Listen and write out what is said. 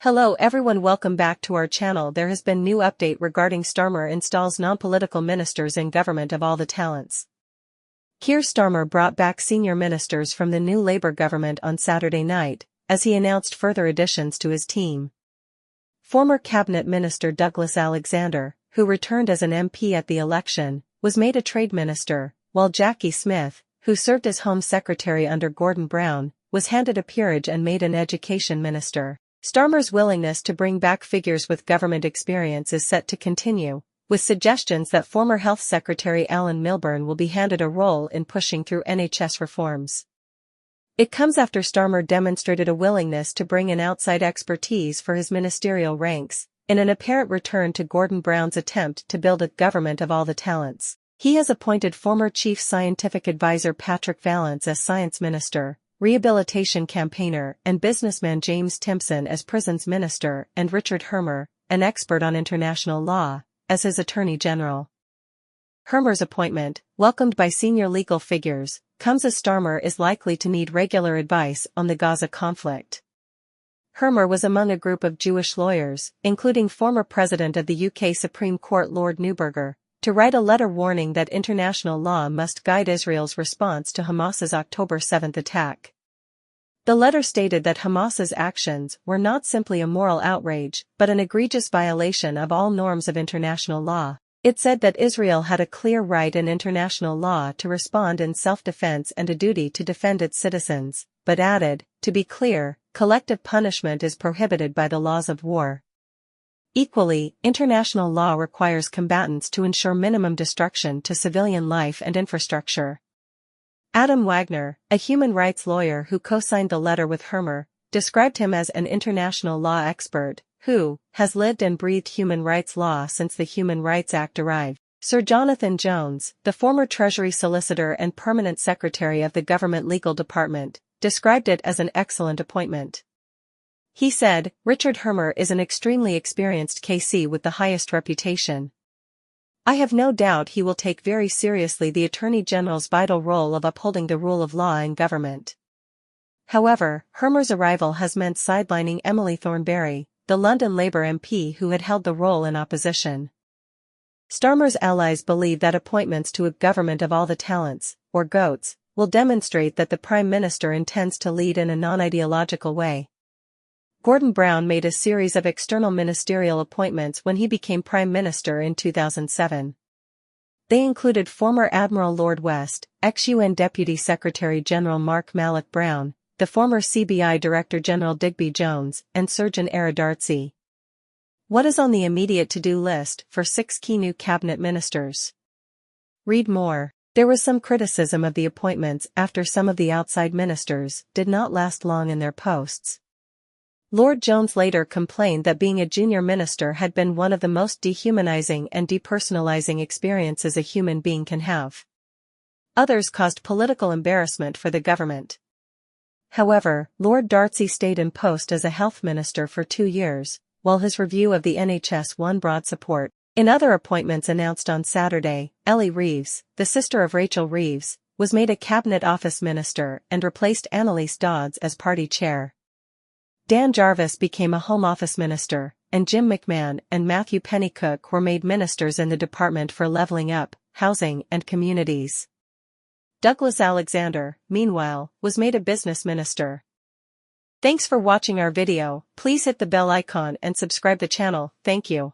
Hello everyone, welcome back to our channel. There has been new update regarding Starmer installs non-political ministers in government of all the talents. Keir Starmer brought back senior ministers from the new Labour government on Saturday night, as he announced further additions to his team. Former Cabinet Minister Douglas Alexander, who returned as an MP at the election, was made a Trade Minister, while Jackie Smith, who served as Home Secretary under Gordon Brown, was handed a peerage and made an Education Minister. Starmer's willingness to bring back figures with government experience is set to continue, with suggestions that former Health Secretary Alan Milburn will be handed a role in pushing through NHS reforms. It comes after Starmer demonstrated a willingness to bring in outside expertise for his ministerial ranks, in an apparent return to Gordon Brown's attempt to build a government of all the talents. He has appointed former Chief Scientific Advisor Patrick Vallance as Science Minister, Rehabilitation Campaigner and businessman James Timpson as Prisons Minister, and Richard Hermer, an expert on international law, as his Attorney General. Hermer's appointment, welcomed by senior legal figures, comes as Starmer is likely to need regular advice on the Gaza conflict. Hermer was among a group of Jewish lawyers, including former President of the UK Supreme Court Lord Neuberger, to write a letter warning that international law must guide Israel's response to Hamas's October 7 attack. The letter stated that Hamas's actions were not simply a moral outrage, but an egregious violation of all norms of international law. It said that Israel had a clear right in international law to respond in self-defense and a duty to defend its citizens, but added, to be clear, collective punishment is prohibited by the laws of war. Equally, international law requires combatants to ensure minimum destruction to civilian life and infrastructure. Adam Wagner, a human rights lawyer who co-signed the letter with Hermer, described him as an international law expert, who has lived and breathed human rights law since the Human Rights Act arrived. Sir Jonathan Jones, the former Treasury Solicitor and Permanent Secretary of the Government Legal Department, described it as an excellent appointment. He said, "Richard Hermer is an extremely experienced KC with the highest reputation. I have no doubt he will take very seriously the Attorney General's vital role of upholding the rule of law in government." However, Hermer's arrival has meant sidelining Emily Thornberry, the London Labour MP who had held the role in opposition. Starmer's allies believe that appointments to a government of all the talents, or GOATs, will demonstrate that the Prime Minister intends to lead in a non-ideological way. Gordon Brown made a series of external ministerial appointments when he became Prime Minister in 2007. They included former Admiral Lord West, ex-UN Deputy Secretary-General Mark Malloch Brown, the former CBI Director General Digby Jones, and Surgeon Era Darcy. What is on the immediate to-do list for 6 key new cabinet ministers? Read more. There was some criticism of the appointments after some of the outside ministers did not last long in their posts. Lord Jones later complained that being a junior minister had been one of the most dehumanizing and depersonalizing experiences a human being can have. Others caused political embarrassment for the government. However, Lord Darcy stayed in post as a health minister for 2 years, while his review of the NHS won broad support. In other appointments announced on Saturday, Ellie Reeves, the sister of Rachel Reeves, was made a Cabinet Office Minister and replaced Annalise Dodds as party chair. Dan Jarvis became a Home Office Minister, and Jim McMahon and Matthew Pennycook were made ministers in the Department for Levelling Up, Housing and Communities. Douglas Alexander, meanwhile, was made a business minister. Thanks for watching our video. Please hit the bell icon and subscribe the channel. Thank you.